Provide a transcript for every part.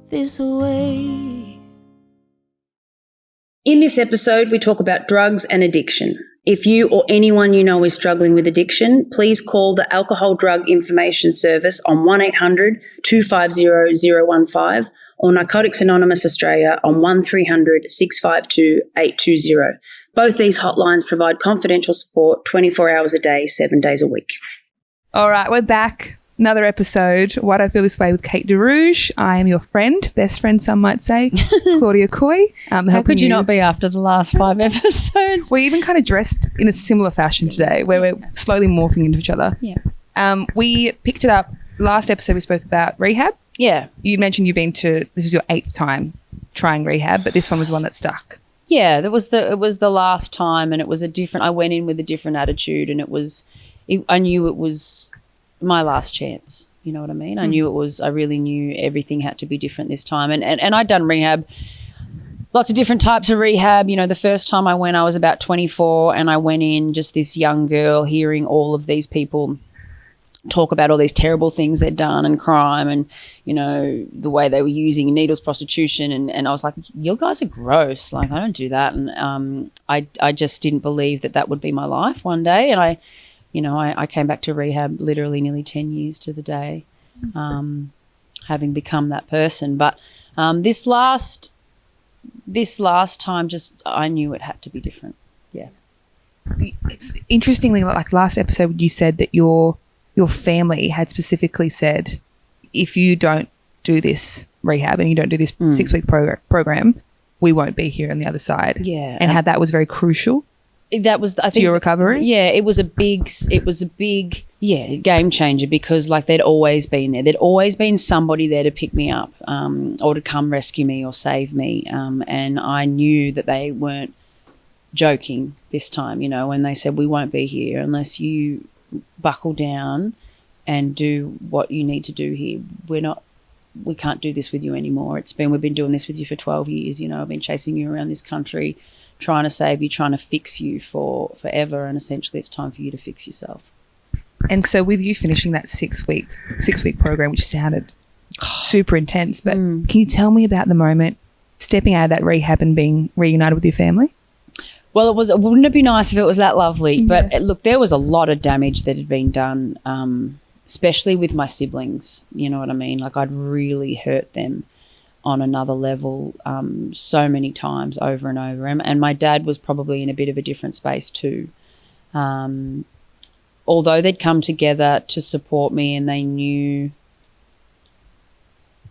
this away. In this episode, we talk about drugs and addiction. If you or anyone you know is struggling with addiction, please call the Alcohol Drug Information Service on 1-800-250-015 or Narcotics Anonymous Australia on 1300-652-820. Both these hotlines provide confidential support 24 hours a day, 7 days a week. All right, we're back. Another episode. Why Do I Feel This Way with Kate DeAraugo. I am your friend, best friend some might say, Claudia Coy. How could you not be after the last 5 episodes? We even kind of dressed in a similar fashion today where we're slowly morphing into each other. Yeah. We picked it up. Last episode we spoke about rehab. Yeah. You mentioned you've been to, this was your 8th time trying rehab, but this one was one that stuck. Yeah, it was the last time, and it was I went in with a different attitude, and I knew it was my last chance. You know what I mean? I really knew everything had to be different this time. And I'd done rehab, lots of different types of rehab. You know, the first time I went, I was about 24, and I went in just this young girl hearing all of these people talk about all these terrible things they'd done and crime and, you know, the way they were using needles, prostitution. And I was like, you guys are gross. Like, I don't do that. And I just didn't believe that would be my life one day. And I came back to rehab literally nearly 10 years to the day, having become that person. But this last time, I knew it had to be different. Yeah. It's interestingly, like last episode, you said that your family had specifically said, if you don't do this rehab and you don't do this 6-week program, we won't be here on the other side. Yeah. And how that was very crucial. That was, I think, to your recovery? Yeah, it was a big game changer, because like they'd always been there. There'd always been somebody there to pick me up or to come rescue me or save me. And I knew that they weren't joking this time, you know, when they said, we won't be here unless you buckle down and do what you need to do here. We can't do this with you anymore. We've been doing this with you for 12 years. You know, I've been chasing you around this country, trying to save you, trying to fix you for forever, and essentially it's time for you to fix yourself. And so with you finishing that 6-week program, which sounded super intense, but can you tell me about the moment stepping out of that rehab and being reunited with your family? Well, wouldn't it be nice if it was that lovely? Yeah. But look, there was a lot of damage that had been done, especially with my siblings. You know what I mean? Like, I'd really hurt them on another level so many times over and over. And my dad was probably in a bit of a different space too. Although they'd come together to support me and they knew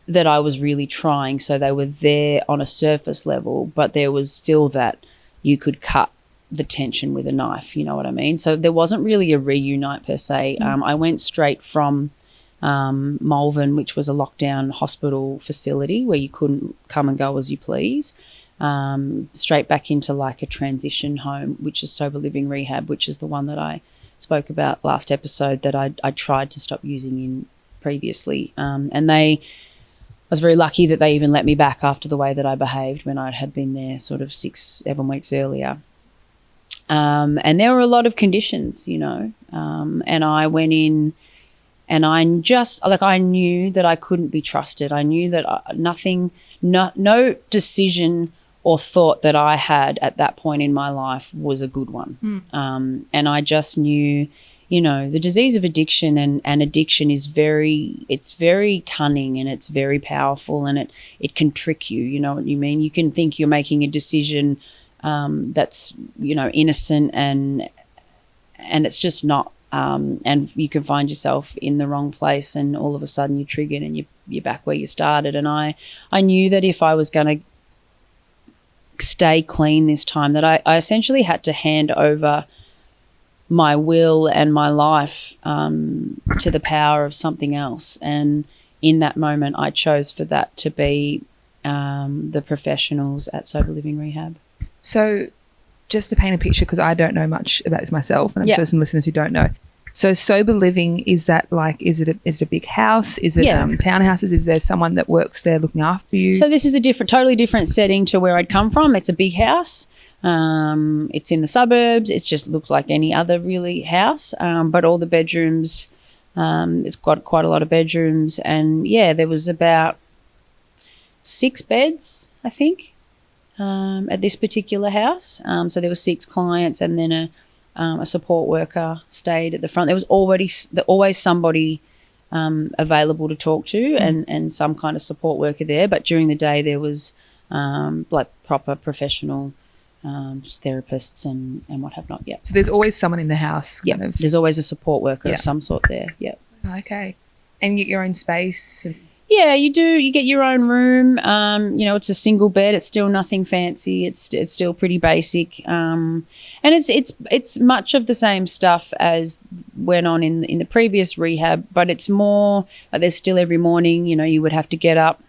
that I was really trying, so they were there on a surface level, but there was still that you could cut the tension with a knife, you know what I mean? So there wasn't really a reunite per se. I went straight from Malvern, which was a lockdown hospital facility where you couldn't come and go as you please, straight back into like a transition home, which is sober living rehab, which is the one that I spoke about last episode that I tried to stop using in previously. And I was very lucky that they even let me back after the way that I behaved when I had been there sort of 6-7 weeks earlier. And there were a lot of conditions, you know, and I went in and I knew that I couldn't be trusted. I knew that no decision or thought that I had at that point in my life was a good one. And I just knew, you know, the disease of addiction and addiction is very cunning and it's very powerful, and it can trick you, you know what you mean? You can think you're making a decision that's, you know, innocent and it's just not. And you can find yourself in the wrong place and all of a sudden you're triggered and you're back where you started. And I knew that if I was going to stay clean this time, that I essentially had to hand over my will and my life to the power of something else. And in that moment, I chose for that to be the professionals at Sober Living Rehab. So just to paint a picture, because I don't know much about this myself, and I'm sure some listeners who don't know. So sober living, is that like, is it a big house? Is it townhouses? Is there someone that works there looking after you? So this is a totally different setting to where I'd come from. It's a big house. It's in the suburbs. It just looks like any other really house, but all the bedrooms, it's got quite a lot of bedrooms. And, yeah, there was about 6 beds, I think, at this particular house. So there were 6 clients, and then a support worker stayed at the front. There was always somebody available to talk to, and some kind of support worker there. But during the day, there was like proper professional therapists and what have not. Yeah. So there's always someone in the house. Yeah. Kind of. There's always a support worker of some sort there. Yeah. Okay. And you get your own space. Yeah, you do. You get your own room. It's a single bed. It's still nothing fancy. It's still pretty basic. And it's much of the same stuff as went on in the previous rehab, but it's more like there's still every morning, you would have to get up.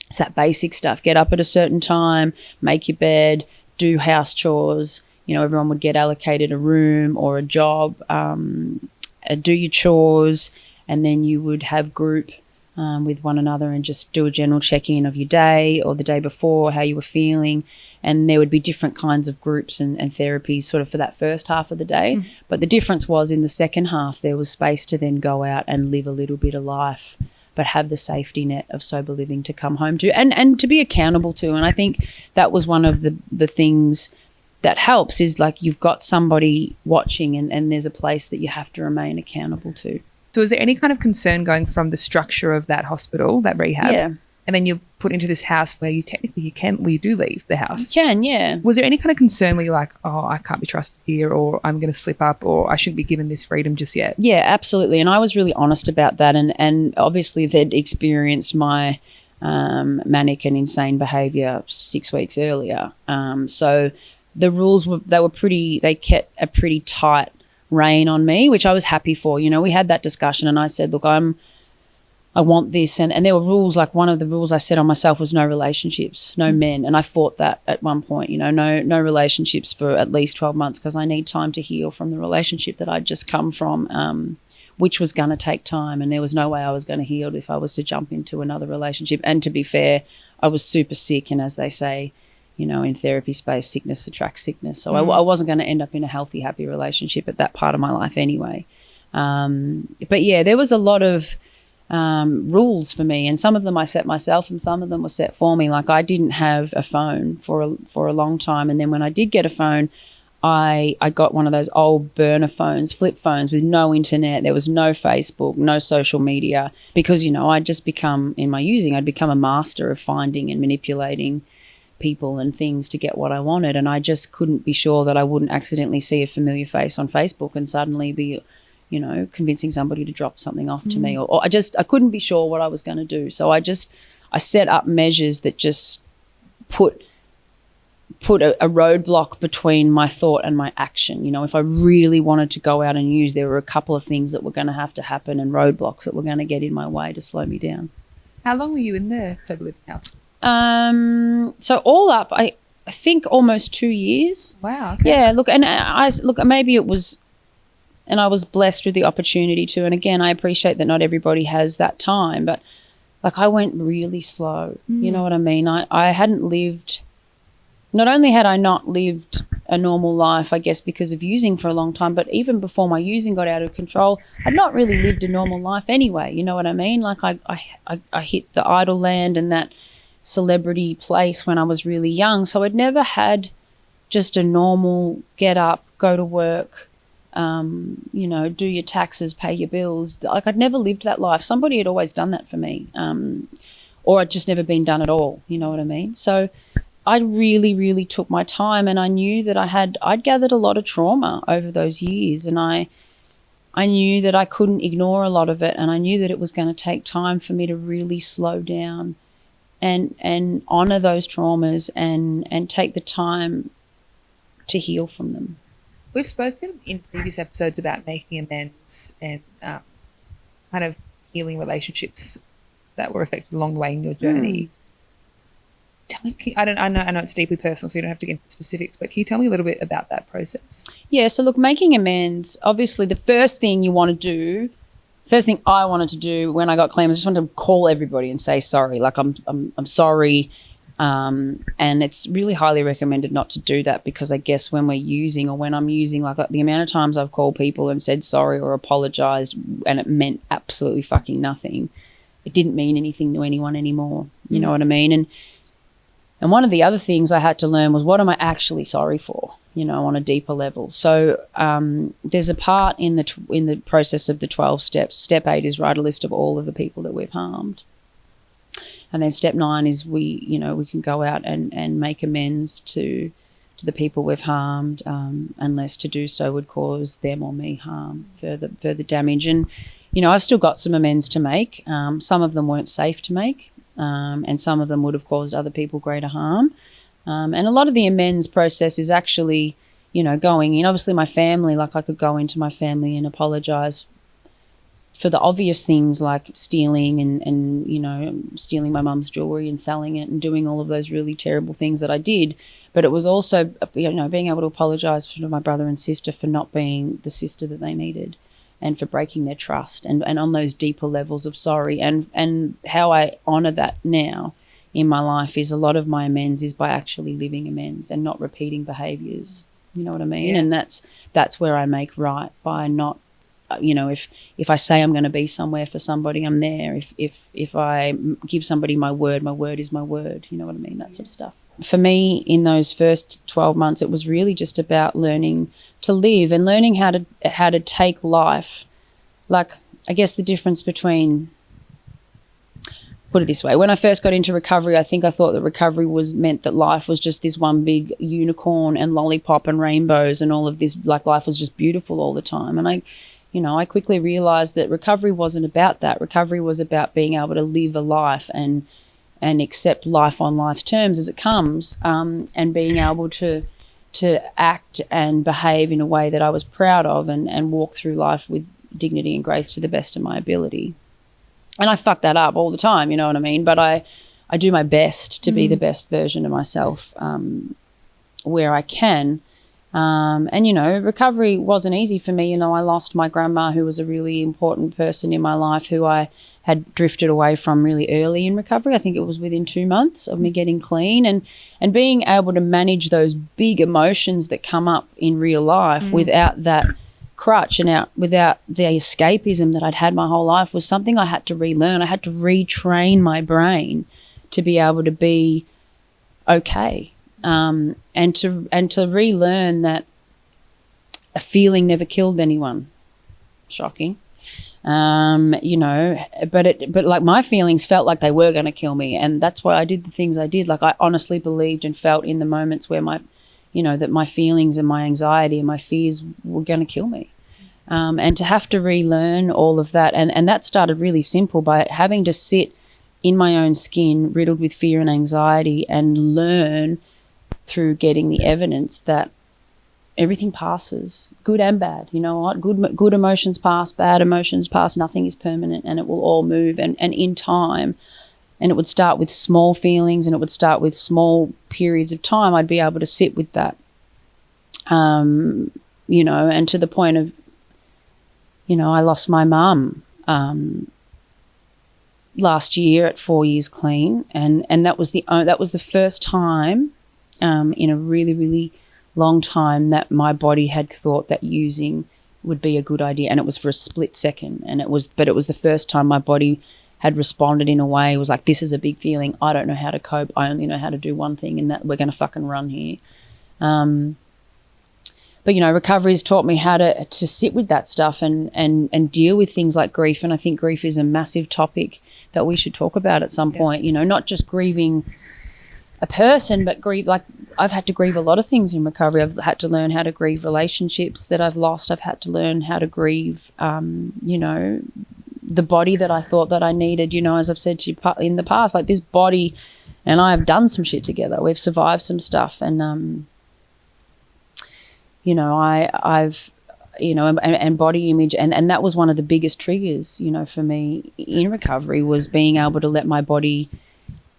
It's that basic stuff. Get up at a certain time, make your bed, do house chores. Everyone would get allocated a room or a job, do your chores, and then you would have group with one another and just do a general check-in of your day or the day before, how you were feeling. And there would be different kinds of groups and therapies sort of for that first half of the day. But the difference was in the second half, there was space to then go out and live a little bit of life, but have the safety net of sober living to come home to and to be accountable to. And I think that was one of the things that helps, is like you've got somebody watching and there's a place that you have to remain accountable to. So is there any kind of concern going from the structure of that hospital, that rehab, and then you're put into this house where you do leave the house? You can, yeah. Was there any kind of concern where you're like, oh, I can't be trusted here, or I'm going to slip up, or I shouldn't be given this freedom just yet? Yeah, absolutely. And I was really honest about that. And obviously they'd experienced my manic and insane behaviour 6 weeks earlier. So the rules they kept a pretty tight rein on me, which I was happy for. We had that discussion and I said, look, I want this. And there were rules, like one of the rules I set on myself was no relationships, no men. And I fought that at one point, no relationships for at least 12 months because I need time to heal from the relationship that I'd just come from, which was going to take time. And there was no way I was going to heal if I was to jump into another relationship. And to be fair, I was super sick. And as they say, in therapy space, sickness attracts sickness. So I wasn't going to end up in a healthy, happy relationship at that part of my life anyway. But yeah, there was a lot of rules for me, and some of them I set myself and some of them were set for me. Like I didn't have a phone for a long time. And then when I did get a phone, I got one of those old burner phones, flip phones with no internet. There was no Facebook, no social media, because, I'd just become, in my using, I'd become a master of finding and manipulating people and things to get what I wanted. And I just couldn't be sure that I wouldn't accidentally see a familiar face on Facebook and suddenly be, convincing somebody to drop something off to me. Or I couldn't be sure what I was going to do. So I set up measures that just put a roadblock between my thought and my action. If I really wanted to go out and use, there were a couple of things that were going to have to happen and roadblocks that were going to get in my way to slow me down. How long were you in the sober living house? So all up, I think almost 2 years. Wow. Okay. Yeah. Look, maybe it was, and I was blessed with the opportunity to. And again, I appreciate that not everybody has that time, but like I went really slow. You know what I mean? I hadn't lived. Not only had I not lived a normal life, I guess, because of using for a long time, but even before my using got out of control, I'd not really lived a normal life anyway. You know what I mean? Like I hit the idle land and that celebrity place when I was really young. So I'd never had just a normal get up, go to work, do your taxes, pay your bills. Like I'd never lived that life. Somebody had always done that for me, or I'd just never been done at all. You know what I mean? So I really, really took my time, and I knew that I'd gathered a lot of trauma over those years, and I knew that I couldn't ignore a lot of it, and I knew that it was going to take time for me to really slow down and honour those traumas and take the time to heal from them. We've spoken in previous episodes about making amends and kind of healing relationships that were affected along the way in your journey. Tell me, I know it's deeply personal, so you don't have to get into specifics, but can you tell me a little bit about that process? Yeah, so look, making amends, obviously the first thing I wanted to do when I got clean was just wanted to call everybody and say sorry. Like I'm sorry. And it's really highly recommended not to do that, because I guess when we're using, or when I'm using, like the amount of times I've called people and said sorry or apologized and it meant absolutely fucking nothing. it didn't mean anything to anyone anymore. You know what I mean? And one of the other things I had to learn was, what am I actually sorry for, you know, on a deeper level. So there's a part in the process of the 12 steps. Step 8 is write a list of all of the people that we've harmed. And then step 9 is we can go out and make amends to the people we've harmed, unless to do so would cause them or me harm, further damage. And, you know, I've still got some amends to make. Some of them weren't safe to make. And some of them would have caused other people greater harm. And a lot of the amends process is actually, you know, going in. Obviously, my family, like I could go into my family and apologise for the obvious things like stealing and you know, stealing my mum's jewellery and selling it and doing all of those really terrible things that I did. But it was also, you know, being able to apologise to my brother and sister for not being the sister that they needed, and for breaking their trust, and on those deeper levels of sorry. And how I honour that now in my life is a lot of my amends is by actually living amends and not repeating behaviours. You know what I mean? Yeah. And that's where I make right, by not, you know, if I say I'm going to be somewhere for somebody, I'm there. If I give somebody my word is my word. You know what I mean? That sort of stuff. For me, in those first 12 months, it was really just about learning to live and learning how to take life. Like, I guess the difference between, put it this way, when I first got into recovery, I think I thought that recovery meant that life was just this one big unicorn and lollipop and rainbows and all of this, like life was just beautiful all the time. And I quickly realised that recovery wasn't about that. Recovery was about being able to live a life and accept life on life's terms as it comes, and being able to act and behave in a way that I was proud of, and walk through life with dignity and grace to the best of my ability. And I fuck that up all the time, you know what I mean? But I do my best to be the best version of myself where I can. And, you know, recovery wasn't easy for me. You know, I lost my grandma, who was a really important person in my life, who I had drifted away from really early in recovery. I think it was within 2 months of me getting clean, and being able to manage those big emotions that come up in real life without that crutch and without the escapism that I'd had my whole life was something I had to relearn. I had to retrain my brain to be able to be okay. And to relearn that a feeling never killed anyone. Shocking. You know, but like my feelings felt like they were going to kill me, and that's why I did the things I did. Like I honestly believed and felt in the moments where that my feelings and my anxiety and my fears were going to kill me. And to have to relearn all of that, and that started really simple by having to sit in my own skin, riddled with fear and anxiety, and learn through getting the evidence that everything passes, good and bad. You know what? Good emotions pass, bad emotions pass. Nothing is permanent, and it will all move. And in time, and it would start with small feelings, and it would start with small periods of time. I'd be able to sit with that, you know, and to the point of, you know, I lost my mum last year at 4 years clean, and that was the first time in a really, really long time that my body had thought that using would be a good idea, and it was for a split second, but it was the first time my body had responded in a way. It was like, this is a big feeling, I don't know how to cope, I only know how to do one thing, and that we're going to fucking run here. But, you know, recovery has taught me how to sit with that stuff and deal with things like grief, and I think grief is a massive topic that we should talk about at some point. You know, not just grieving a person, but grieve, like I've had to grieve a lot of things in recovery. I've had to learn how to grieve relationships that I've lost. I've had to learn how to grieve, you know, the body that I thought that I needed. You know, as I've said to you in the past, like this body and I have done some shit together. We've survived some stuff, and you know, I've you know, and body image, and that was one of the biggest triggers, you know, for me in recovery, was being able to let my body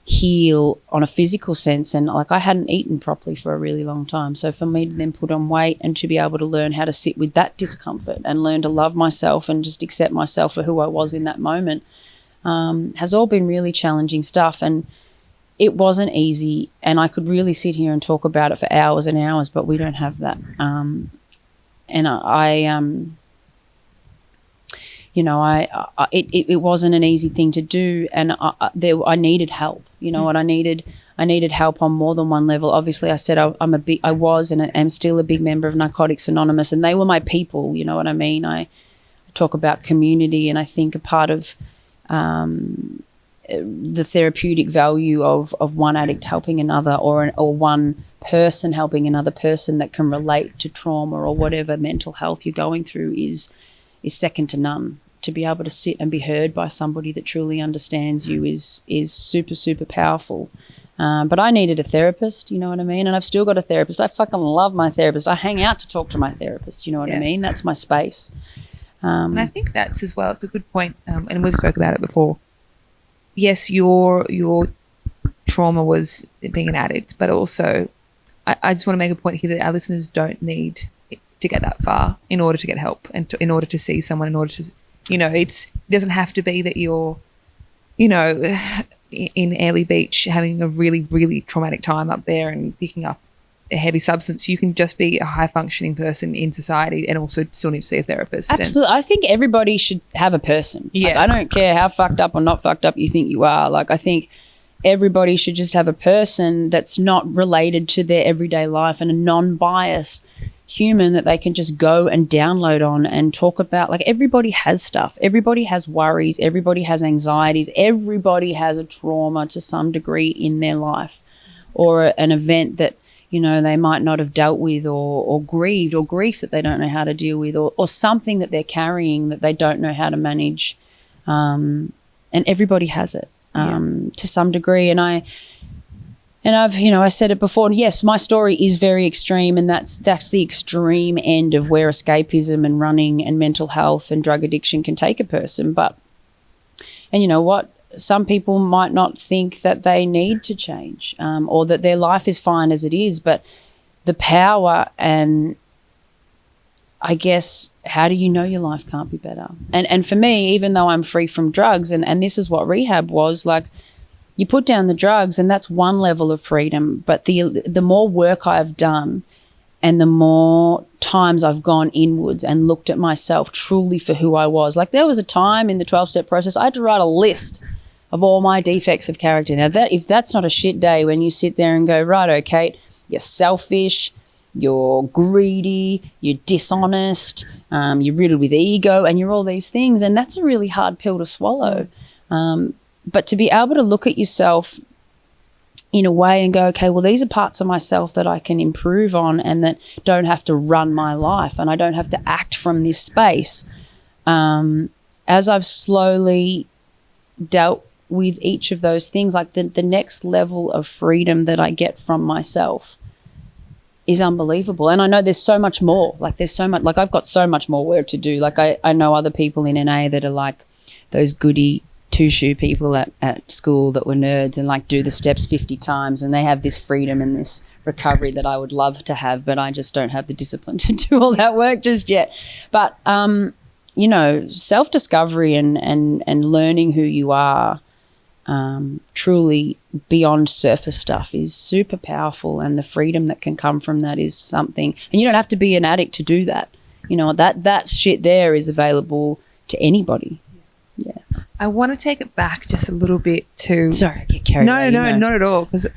heal on a physical sense. And like I hadn't eaten properly for a really long time, so for me to then put on weight and to be able to learn how to sit with that discomfort and learn to love myself and just accept myself for who I was in that moment has all been really challenging stuff. And it wasn't easy, and I could really sit here and talk about it for hours and hours, but we don't have that. And I it wasn't an easy thing to do, and I needed help. You know what I needed? I needed help on more than one level. Obviously, I said I was and am still a big member of Narcotics Anonymous, and they were my people. You know what I mean? I talk about community, and I think a part of the therapeutic value of one addict helping another, or one person helping another person that can relate to trauma or whatever mental health you're going through is second to none. To be able to sit and be heard by somebody that truly understands you is super, super powerful. But I needed a therapist, you know what I mean? And I've still got a therapist. I fucking love my therapist. I hang out to talk to my therapist, you know what I mean? That's my space. And I think that's as well, it's a good point, and we've spoke about it before. Yes, your trauma was being an addict, but also I just want to make a point here that our listeners don't need to get that far in order to get help and in order to see someone, in order to, it doesn't have to be that you're, in Airlie Beach having a really, really traumatic time up there and picking up a heavy substance. You can just be a high-functioning person in society and also still need to see a therapist. Absolutely. I think everybody should have a person. Yeah. Like, I don't care how fucked up or not fucked up you think you are. Like, I think everybody should just have a person that's not related to their everyday life and a non-biased human that they can just go and download on and talk about. Like, everybody has stuff. Everybody has worries. Everybody has anxieties. Everybody has a trauma to some degree in their life, or an event that, they might not have dealt with, or grieved, or grief that they don't know how to deal with, or something that they're carrying that they don't know how to manage. And everybody has it to some degree. And I've, I said it before, yes, my story is very extreme, and that's the extreme end of where escapism and running and mental health and drug addiction can take a person. And you know what? Some people might not think that they need to change, or that their life is fine as it is, but the power and, I guess, how do you know your life can't be better? And for me, even though I'm free from drugs, and this is what rehab was, like, you put down the drugs and that's one level of freedom, but the more work I've done and the more times I've gone inwards and looked at myself truly for who I was. Like, there was a time in the 12-step process I had to write a list of all my defects of character. Now, if that's not a shit day when you sit there and go, righto, Kate, you're selfish, you're greedy, you're dishonest, you're riddled with ego, and you're all these things, and that's a really hard pill to swallow. But to be able to look at yourself in a way and go, okay, well, these are parts of myself that I can improve on and that don't have to run my life, and I don't have to act from this space. As I've slowly dealt with each of those things, like the next level of freedom that I get from myself is unbelievable. And I know there's so much more. Like, there's so much, like, I've got so much more work to do. Like, I know other people in NA that are like those goody two-shoe people at school that were nerds and like do the steps 50 times, and they have this freedom and this recovery that I would love to have, but I just don't have the discipline to do all that work just yet. But self-discovery and learning who you are truly beyond surface stuff is super powerful, and the freedom that can come from that is something. And you don't have to be an addict to do that. That shit there is available to anybody. Yeah. I want to take it back just a little bit to... Sorry, I get carried away. No, not at all. Because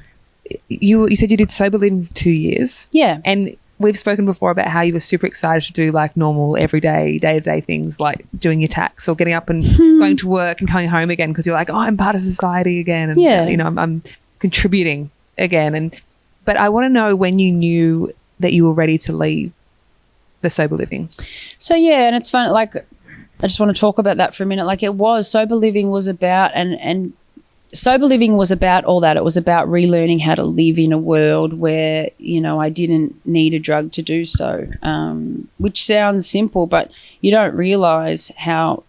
you said you did sober living for 2 years. Yeah. And we've spoken before about how you were super excited to do like normal, everyday, day-to-day things like doing your tax or getting up and going to work and coming home again because you're like, oh, I'm part of society again. And, I'm contributing again. But I want to know when you knew that you were ready to leave the sober living. So, yeah, and it's fun. Like, I just want to talk about that for a minute. Like, it was, sober living was about, and sober living was about all that. It was about relearning how to live in a world where, I didn't need a drug to do so, which sounds simple, but you don't realise how,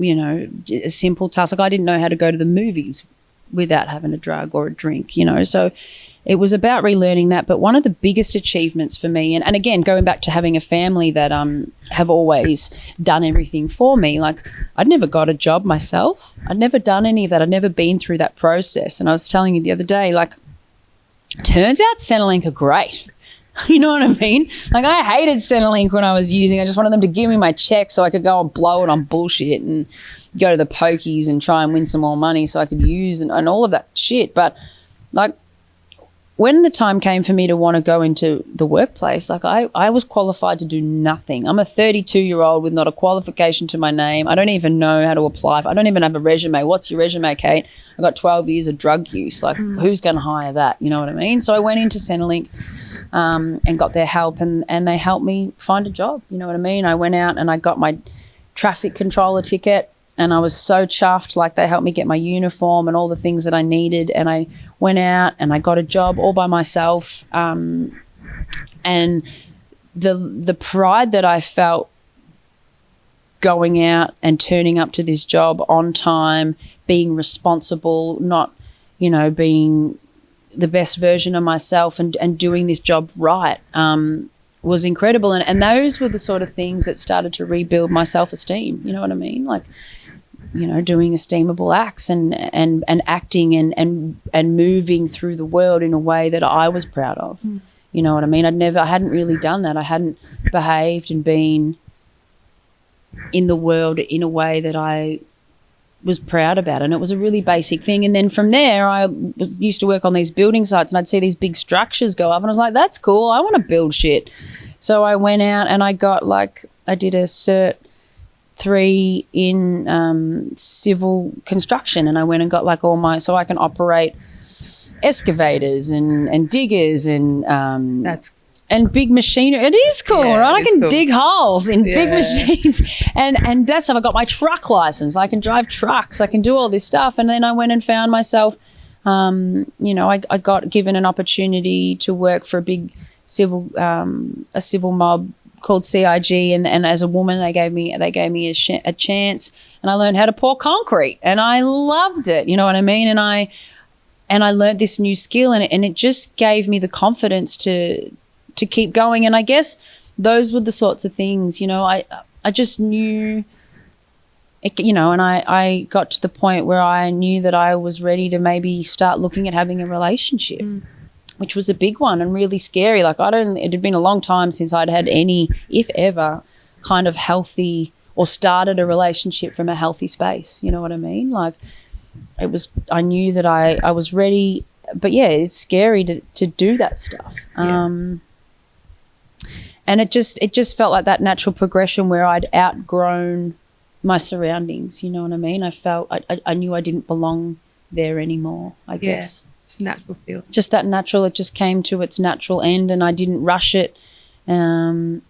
a simple task. Like, I didn't know how to go to the movies without having a drug or a drink, so it was about relearning that. But one of the biggest achievements for me, and again, going back to having a family that have always done everything for me, like, I'd never got a job myself. I'd never done any of that. I'd never been through that process. And I was telling you the other day, like, turns out Centrelink are great. You know what I mean? Like, I hated Centrelink when I was using. I just wanted them to give me my check so I could go and blow it on bullshit and go to the pokies and try and win some more money so I could use and all of that shit. But, like, when the time came for me to want to go into the workplace, like, I was qualified to do nothing. I'm a 32-year-old with not a qualification to my name. I don't even know how to apply. I don't even have a resume. What's your resume, Kate? I got 12 years of drug use. Like, who's going to hire that? You know what I mean? So I went into Centrelink and got their help, and they helped me find a job. You know what I mean? I went out and I got my traffic controller ticket, and I was so chuffed. Like, they helped me get my uniform and all the things that I needed, and I went out and I got a job all by myself. And the pride that I felt going out and turning up to this job on time, being responsible, not, you know, being the best version of myself and doing this job right, was incredible. And those were the sort of things that started to rebuild my self-esteem. You know what I mean? Like, you know, doing esteemable acts and acting and moving through the world in a way that I was proud of. You know what I mean? I hadn't really done that. I hadn't behaved and been in the world in a way that I was proud about, and it was a really basic thing. And then from there, I used to work on these building sites, and I'd see these big structures go up, and I was like, that's cool, I want to build shit. So I went out and I did a Cert 3 in civil construction, and I went and got like so I can operate excavators and diggers and and big machinery. It is cool, right? I can dig holes in big machines and that stuff. I got my truck license. I can drive trucks. I can do all this stuff. And then I went and found myself, you know, I got given an opportunity to work for a big civil mob called CIG, and as a woman they gave me a chance, and I learned how to pour concrete, and I loved it. You know what I mean? And I learned this new skill, and it just gave me the confidence to keep going. And I guess those were the sorts of things, you know, I just knew it, you know, and I got to the point where I knew that I was ready to maybe start looking at having a relationship, which was a big one and really scary. Like, it had been a long time since I'd had any, if ever, kind of healthy or started a relationship from a healthy space. You know what I mean? Like, I knew that I was ready, but yeah, it's scary to do that stuff. And it just felt like that natural progression where I'd outgrown my surroundings. You know what I mean? I felt I knew I didn't belong there anymore, I guess. Just natural feel. Just that natural. It just came to its natural end, and I didn't rush it, and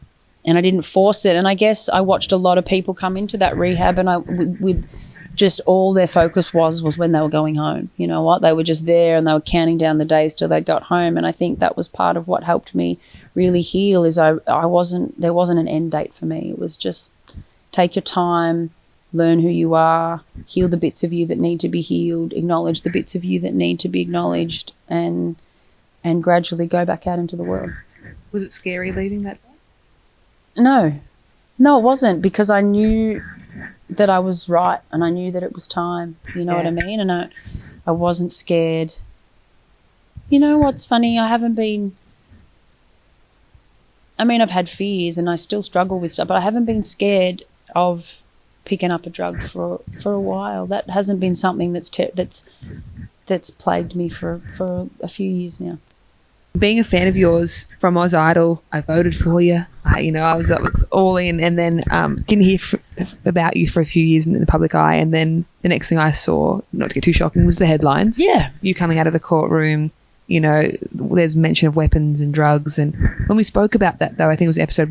I didn't force it. And I guess I watched a lot of people come into that rehab, and with just all their focus was when they were going home. You know what? They were just there, and they were counting down the days till they got home. And I think that was part of what helped me really heal. Is there wasn't an end date for me. It was just take your time, learn who you are, heal the bits of you that need to be healed, acknowledge the bits of you that need to be acknowledged, and gradually go back out into the world. Was it scary leaving that day? No, it wasn't, because I knew that I was right, and I knew that it was time. You know what I mean? And I wasn't scared. You know what's funny? I've had fears, and I still struggle with stuff, but I haven't been scared of picking up a drug for a while. That hasn't been something that's plagued me for a few years now. Being a fan of yours from Oz Idol, I voted for you. I was all in, and then didn't hear about you for a few years in the public eye, and then the next thing I saw, not to get too shocking, was the headlines. Yeah, you coming out of the courtroom. You know, there's mention of weapons and drugs, and when we spoke about that, though, I think it was episode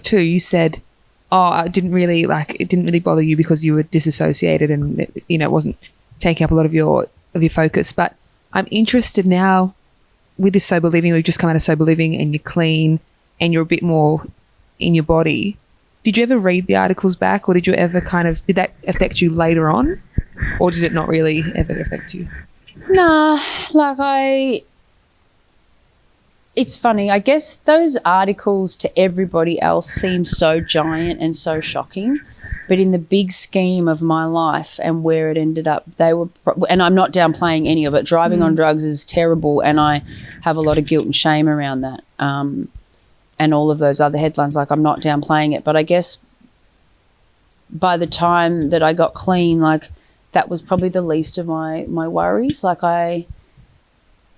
2. You said, "Oh, it didn't really bother you because you were disassociated, and you know, it wasn't taking up a lot of your focus." But I'm interested now with this sober living. We've just come out of sober living, and you're clean, and you're a bit more in your body. Did you ever read the articles back, or did you ever did that affect you later on, or did it not really ever affect you? Nah, it's funny. I guess those articles to everybody else seem so giant and so shocking. But in the big scheme of my life and where it ended up, and I'm not downplaying any of it. Driving on drugs is terrible, and I have a lot of guilt and shame around that. And all of those other headlines, like, I'm not downplaying it. But I guess by the time that I got clean, like, that was probably the least of my worries. Like, I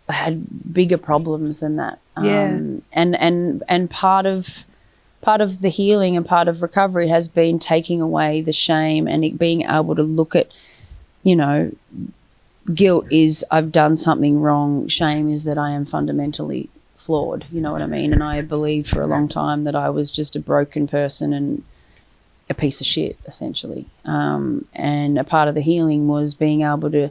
had bigger problems than that. And part of the healing and part of recovery has been taking away the shame and being able to look at, guilt is I've done something wrong. Shame is that I am fundamentally flawed. You know what I mean? And I believed for a long time that I was just a broken person and a piece of shit, essentially. And a part of the healing was being able to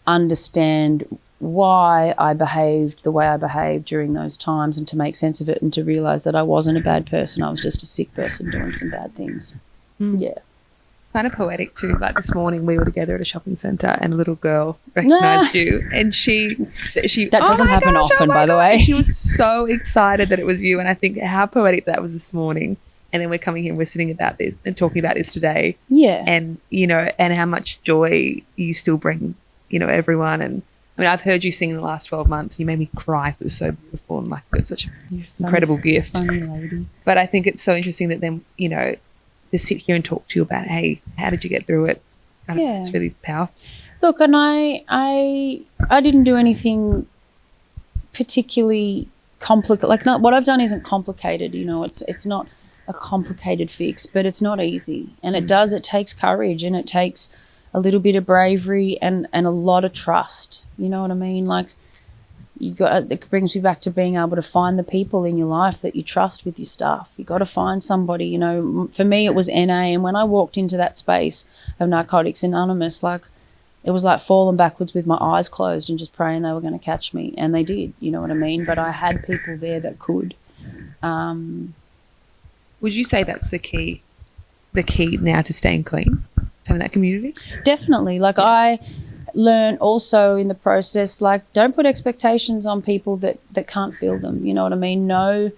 understand why I behaved the way I behaved during those times, and to make sense of it, and to realize that I wasn't a bad person. I was just a sick person doing some bad things. Yeah. Kind of poetic too. Like, this morning we were together at a shopping centre and a little girl recognised you, and she that doesn't happen often, by the way. She was so excited that it was you, and I think how poetic that was this morning. And then we're coming here and we're sitting about this and talking about this today. Yeah. And and how much joy you still bring, everyone. And I mean, I've heard you sing in the last 12 months. You made me cry. It was so beautiful, and like, it was such an incredible gift. Funny lady. But I think it's so interesting that then, to sit here and talk to you about, hey, how did you get through it? It's really powerful. Look, and I didn't do anything particularly complicated. Like, what I've done isn't complicated. It's not a complicated fix, but it's not easy, and it takes courage, and it takes a little bit of bravery and a lot of trust. You know what I mean? Like, it brings me back to being able to find the people in your life that you trust with your stuff. You got to find somebody. For me it was NA, and when I walked into that space of Narcotics Anonymous, like, it was like falling backwards with my eyes closed and just praying they were going to catch me, and they did. You know what I mean? But I had people there that could. Would you say that's the key now to staying clean, having that community? Definitely. Like, I learned also in the process, like, don't put expectations on people that can't feel them. You know what I mean? No,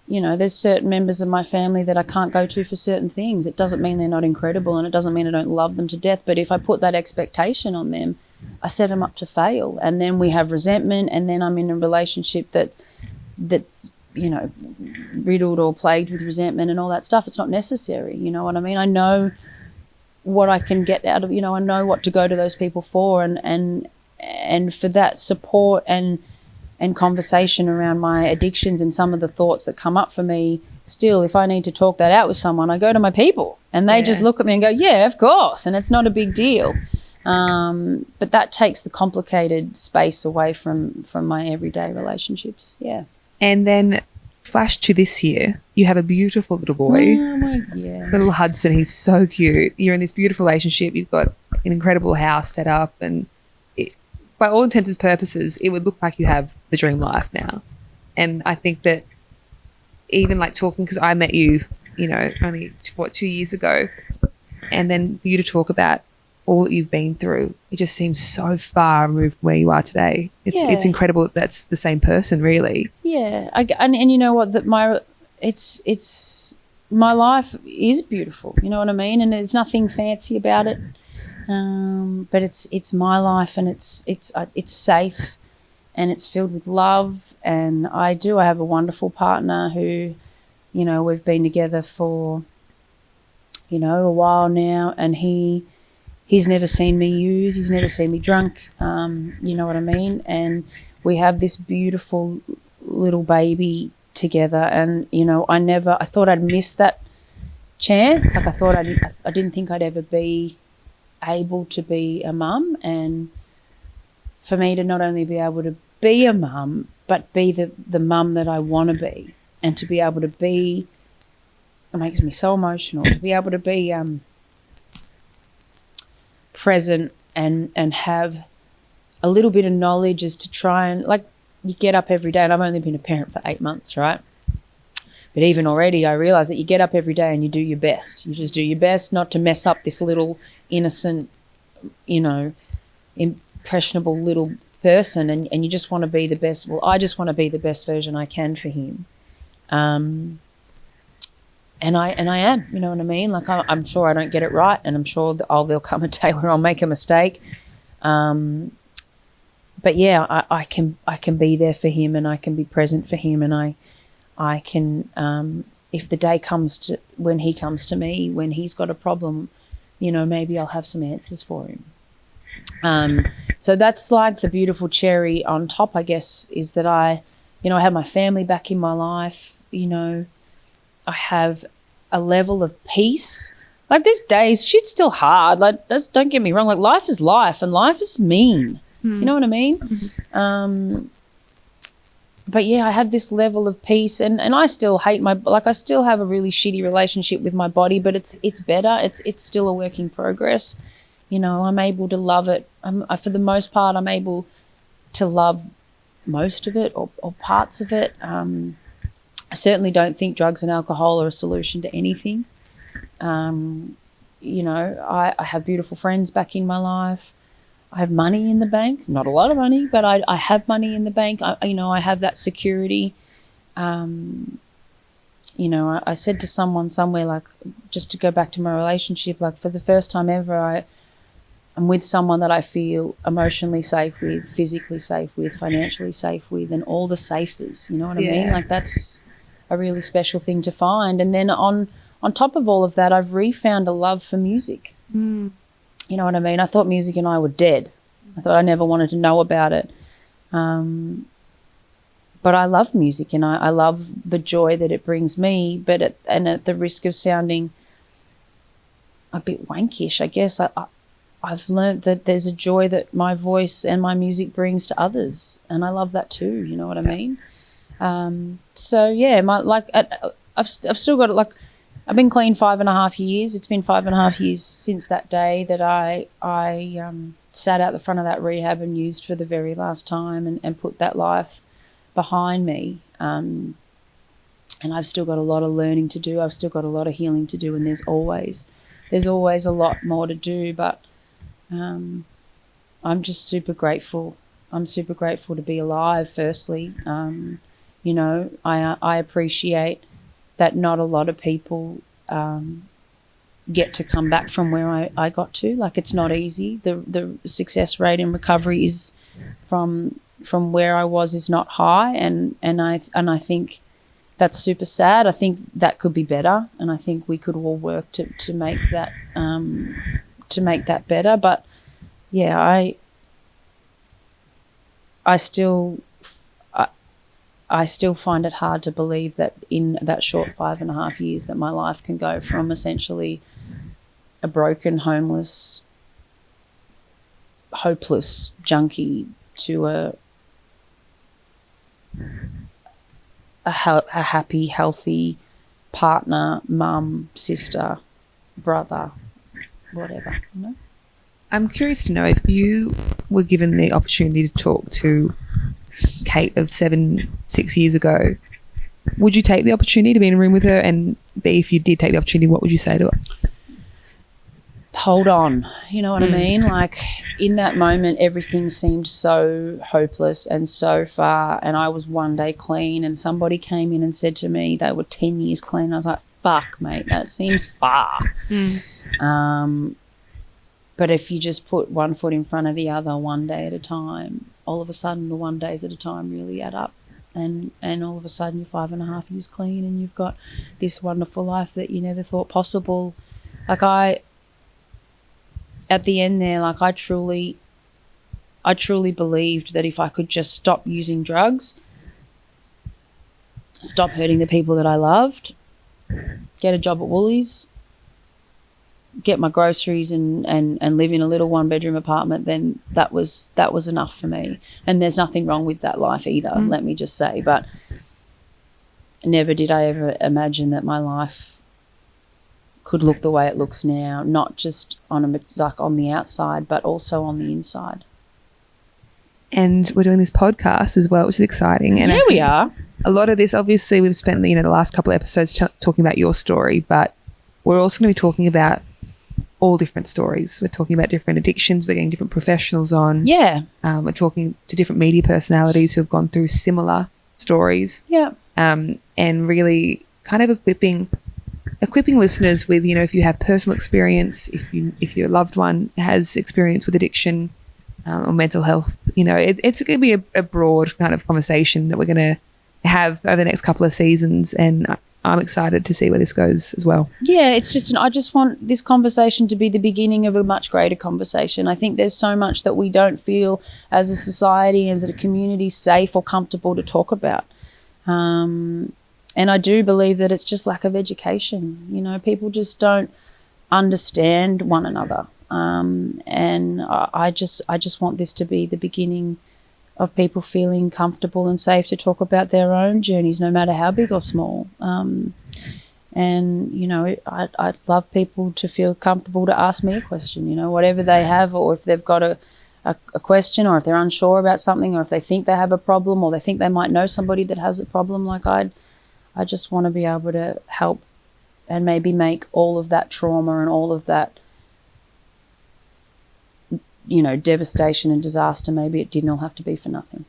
there's certain members of my family that I can't go to for certain things. It doesn't mean they're not incredible, and it doesn't mean I don't love them to death. But if I put that expectation on them, I set them up to fail. And then we have resentment, and then I'm in a relationship that's riddled or plagued with resentment and all that stuff. It's not necessary. You know what I mean? I know what I can get out of, I know what to go to those people for, and for that support and conversation around my addictions and some of the thoughts that come up for me. Still, if I need to talk that out with someone, I go to my people, and they just look at me and go, yeah, of course. And it's not a big deal. But that takes the complicated space away from my everyday relationships. Yeah. And then flash to this year, you have a beautiful little boy, little Hudson. He's so cute. You're in this beautiful relationship. You've got an incredible house set up, and by all intents and purposes, it would look like you have the dream life now. And I think that even like talking, because I met you, only 2 years ago, and then for you to talk about all that you've been through, it just seems so far removed from where you are today. It's incredible that that's the same person, really. Yeah, and you know what? That my life is beautiful. You know what I mean? And there's nothing fancy about it. But it's my life, and it's safe, and it's filled with love. And I have a wonderful partner who, we've been together for, a while now, and he's never seen me use. He's never seen me drunk. You know what I mean? And we have this beautiful little baby together. And, I thought I'd miss that chance. Like, I didn't think I'd ever be able to be a mum. And for me to not only be able to be a mum, but be the mum that I want to be, and to be able to be, it makes me so emotional, to be able to be, present and have a little bit of knowledge as to try and, like, you get up every day, and I've only been a parent for 8 months, right? But even already I realise that you get up every day and you do your best. You just do your best not to mess up this little innocent, impressionable little person, and you just want to be the best. Well, I just want to be the best version I can for him. and I am, you know what I mean? Like I'm sure I don't get it right, and I'm sure that there'll come a day where I'll make a mistake. But yeah, I can be there for him, and I can be present for him, and I can if the day comes to when he comes to me when he's got a problem, you know, maybe I'll have some answers for him. So that's like the beautiful cherry on top, I guess, is that I have my family back in my life. You know, I have a level of peace. Like these days, shit's still hard. Like don't get me wrong. Like life is life, and life is mean. You know what I mean? Mm-hmm. But yeah, I have this level of peace, and I still hate I still have a really shitty relationship with my body, but it's better. It's still a work in progress. You know, I'm able to love it. For the most part, I'm able to love most of it or parts of it. I certainly don't think drugs and alcohol are a solution to anything. You know, I have beautiful friends back in my life. I have money in the bank, not a lot of money, but I have money in the bank. I have that security. You know, I said to someone somewhere, like, just to go back to my relationship, like for the first time ever, I'm with someone that I feel emotionally safe with, physically safe with, financially safe with, and all the safers, you know what I mean? Like that's a really special thing to find. And then on top of all of that, I've refound a love for music. You know what I mean? I thought music and I were dead. I thought I never wanted to know about it. But I love music, and I love the joy that it brings me. But at the risk of sounding a bit wankish, I guess, I've learned that there's a joy that my voice and my music brings to others, and I love that too. You know what I mean? So yeah, I've still got it. Like, I've been clean 5.5 years. It's been 5.5 years since that day that I sat out the front of that rehab and used for the very last time, and put that life behind me. And I've still got a lot of learning to do. I've still got a lot of healing to do, and there's always a lot more to do. But I'm just super grateful. I'm super grateful to be alive, firstly. You know, I appreciate that not a lot of people get to come back from where I got to. Like, it's not easy. The success rate in recovery is from where I was is not high, and I think that's super sad. I think that could be better, and I think we could all work to make that better. But yeah, I still find it hard to believe that in that short 5.5 years that my life can go from essentially a broken, homeless, hopeless junkie to a happy, healthy partner, mum, sister, brother, whatever, you know? I'm curious to know, if you were given the opportunity to talk to Kate of 6 years ago, would you take the opportunity to be in a room with her? And B, if you did take the opportunity, what would you say to her? Hold on, you know what I mean? Like, in that moment, everything seemed so hopeless and so far, and I was one day clean, and somebody came in and said to me they were 10 years clean. I was like, fuck, mate, that seems far. But if you just put one foot in front of the other one day at a time, all of a sudden the 1 days at a time really add up, and all of a sudden you're 5.5 years clean, and you've got this wonderful life that you never thought possible. Like, at the end there, like, I truly believed that if I could just stop using drugs, stop hurting the people that I loved, get a job at Woolies, get my groceries and live in a little 1-bedroom apartment, then that was enough for me. And there's nothing wrong with that life either, let me just say. But never did I ever imagine that my life could look the way it looks now, not just on the outside, but also on the inside. And we're doing this podcast as well, which is exciting. And yeah, we are. A lot of this, obviously, we've spent the last couple of episodes talking about your story, but we're also going to be talking about all different stories. We're talking about different addictions. We're getting different professionals on. Yeah. We're talking to different media personalities who have gone through similar stories. Yeah. And really kind of equipping equipping listeners with, you know, if you have personal experience, if your loved one has experience with addiction or mental health, you know, it's going to be a broad kind of conversation that we're going to have over the next couple of seasons, and I'm excited to see where this goes as well. Yeah, it's just I just want this conversation to be the beginning of a much greater conversation. I think there's so much that we don't feel as a society, as a community, safe or comfortable to talk about. And I do believe that it's just lack of education. You know, people just don't understand one another. And I just want this to be the beginning of people feeling comfortable and safe to talk about their own journeys, no matter how big or small. And, you know, I'd love people to feel comfortable to ask me a question, you know, whatever they have, or if they've got a question, or if they're unsure about something, or if they think they have a problem, or they think they might know somebody that has a problem. Like I just want to be able to help and maybe make all of that trauma and all of that, you know, devastation and disaster, maybe it didn't all have to be for nothing.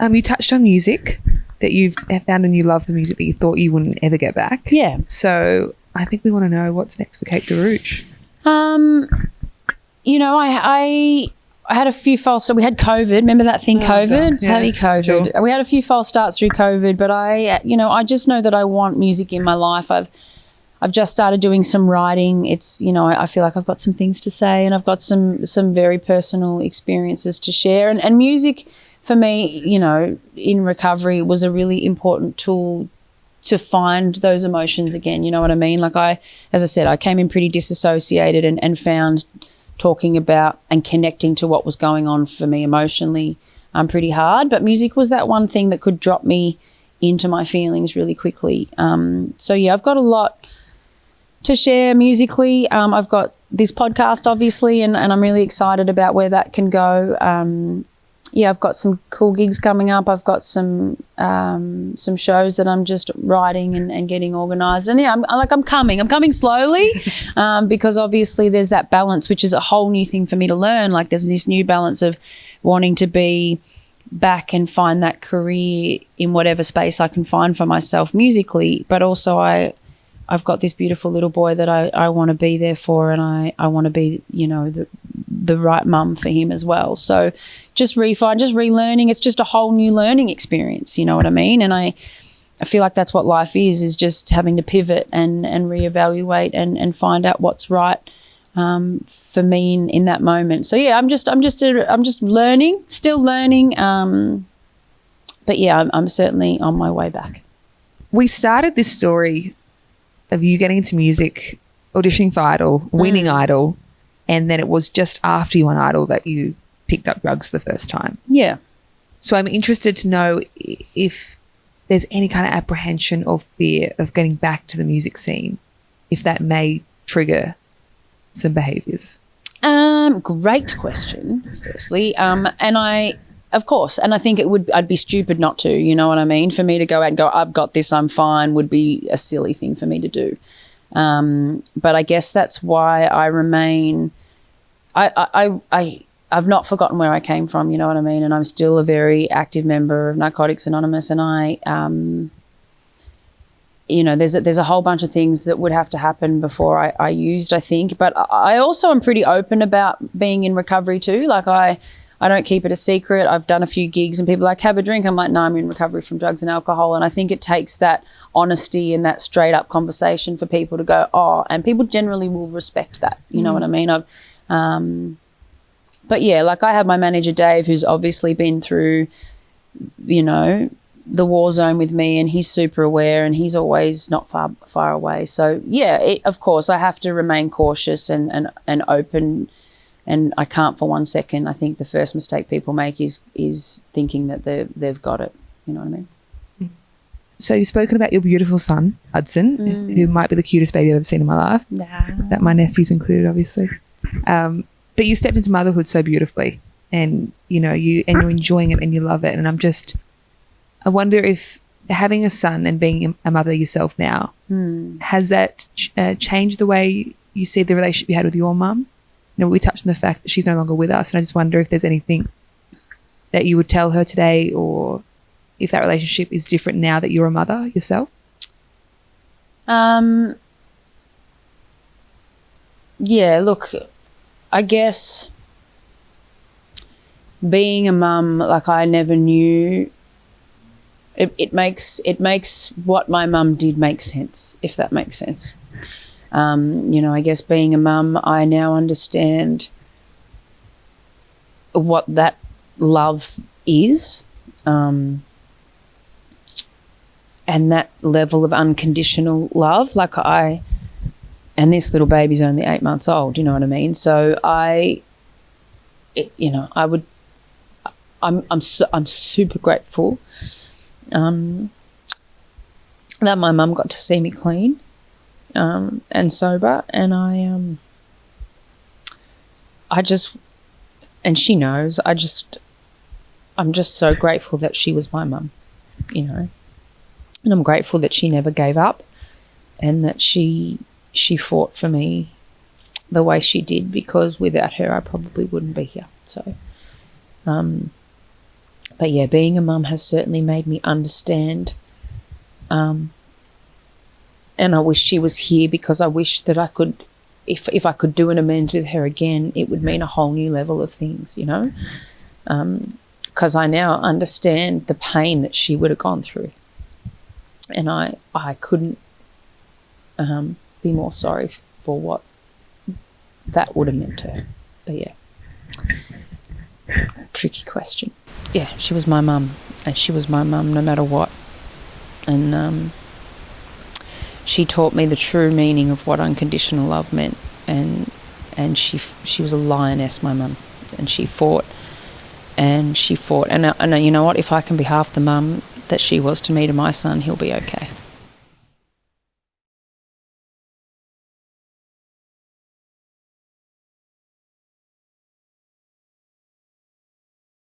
You touched on music, that you've found a new love for music that you thought you wouldn't ever get back. Yeah. So I think we want to know what's next for Kate DeAraugo. You know, I had a few false. So we had COVID. Remember that thing, COVID? Yeah, Bloody COVID. sure. We had a few false starts through COVID, but I just know that I want music in my life. I've just started doing some writing. It's, you know, I feel like I've got some things to say, and I've got some very personal experiences to share. And music for me, you know, in recovery was a really important tool to find those emotions again. You know what I mean? Like as I said, I came in pretty disassociated and found talking about and connecting to what was going on for me emotionally pretty hard. But music was that one thing that could drop me into my feelings really quickly. So yeah, I've got a lot to share musically. I've got this podcast, obviously, and I'm really excited about where that can go. I've got some cool gigs coming up. I've got some shows that I'm just writing and getting organised. And yeah, I'm coming slowly because obviously there's that balance, which is a whole new thing for me to learn. Like there's this new balance of wanting to be back and find that career in whatever space I can find for myself musically, but also I've got this beautiful little boy that I want to be there for, and I want to be, you know, the right mum for him as well. So just relearning. It's just a whole new learning experience, you know what I mean? And I feel like that's what life is just having to pivot and reevaluate and find out what's right for me in that moment. So yeah, I'm just learning, still learning. But yeah, I'm certainly on my way back. We started this story of you getting into music, auditioning for Idol, winning Idol, and then it was just after you won Idol that you picked up drugs for the first time. Yeah. So I'm interested to know if there's any kind of apprehension or fear of getting back to the music scene, if that may trigger some behaviours. Great question, firstly. Of course, and I think I'd be stupid not to, you know what I mean? For me to go out and go, I've got this, I'm fine, would be a silly thing for me to do. But I guess that's why I remain, I've not forgotten where I came from, you know what I mean? And I'm still a very active member of Narcotics Anonymous, and you know, there's a whole bunch of things that would have to happen before I used, I think. But I also am pretty open about being in recovery too. Like I don't keep it a secret. I've done a few gigs and people are like, have a drink. I'm like, no, I'm in recovery from drugs and alcohol. And I think it takes that honesty and that straight up conversation for people to go, oh, and people generally will respect that. You know what I mean? But yeah, like I have my manager, Dave, who's obviously been through, you know, the war zone with me, and he's super aware and he's always not far away. So yeah, of course I have to remain cautious and open. And I can't for 1 second. I think the first mistake people make is thinking that they've got it. You know what I mean? So you've spoken about your beautiful son, Hudson, who might be the cutest baby I've ever seen in my life. Nah. That my nephew's included, obviously. But you stepped into motherhood so beautifully, and you know you're enjoying it and you love it. And I wonder if having a son and being a mother yourself now has that changed the way you see the relationship you had with your mum? You know, we touched on the fact that she's no longer with us, and I just wonder if there's anything that you would tell her today, or if that relationship is different now that you're a mother yourself. Yeah, look, I guess being a mum, like I never knew. It makes what my mum did make sense, if that makes sense. I guess being a mum, I now understand what that love is, and that level of unconditional love. And this little baby's only 8 months old, you know what I mean? So I'm super grateful that my mum got to see me clean and sober, and and she knows, I'm just so grateful that she was my mum, and I'm grateful that she never gave up and that she fought for me the way she did, because without her I probably wouldn't be here. So but yeah, being a mum has certainly made me understand, and I wish she was here, because I wish that I could, if I could do an amends with her again, it would mean a whole new level of things, because I now understand the pain that she would have gone through, and I couldn't be more sorry for what that would have meant to her. But yeah, tricky question. Yeah, she was my mum, and she was my mum no matter what. And she taught me the true meaning of what unconditional love meant, and she was a lioness, my mum, and she fought, and you know what? If I can be half the mum that she was to me, to my son, he'll be okay.